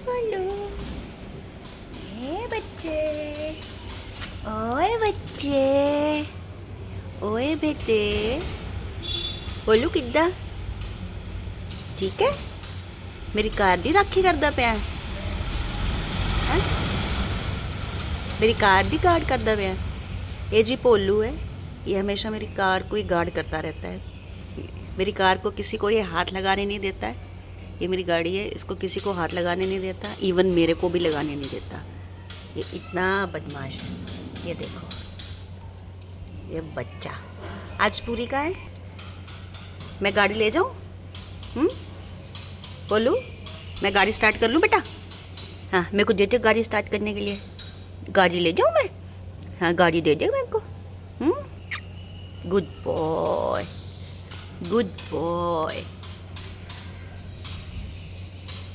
बोलो बच्चे, ओए बच्चे, ओए बेटे, बोलू किद्दां ठीक है। मेरी कार दी राखी करदा पिया है, मेरी कार दी गार्ड करदा पिया। ये जी भोलू है, ये हमेशा मेरी कार को ही गार्ड करता रहता है। मेरी कार को किसी को ये हाथ लगाने नहीं देता है। ये मेरी गाड़ी है, इसको किसी को हाथ लगाने नहीं देता, इवन मेरे को भी लगाने नहीं देता। ये इतना बदमाश है। ये देखो, ये बच्चा आज पूरी का है। मैं गाड़ी ले जाऊँ? बोलू मैं गाड़ी स्टार्ट कर लूँ बेटा? हाँ, मेरे को दे दे गाड़ी स्टार्ट करने के लिए। गाड़ी ले जाऊँ मैं? हाँ, गाड़ी दे दे मेरे को। Good boy, good boy.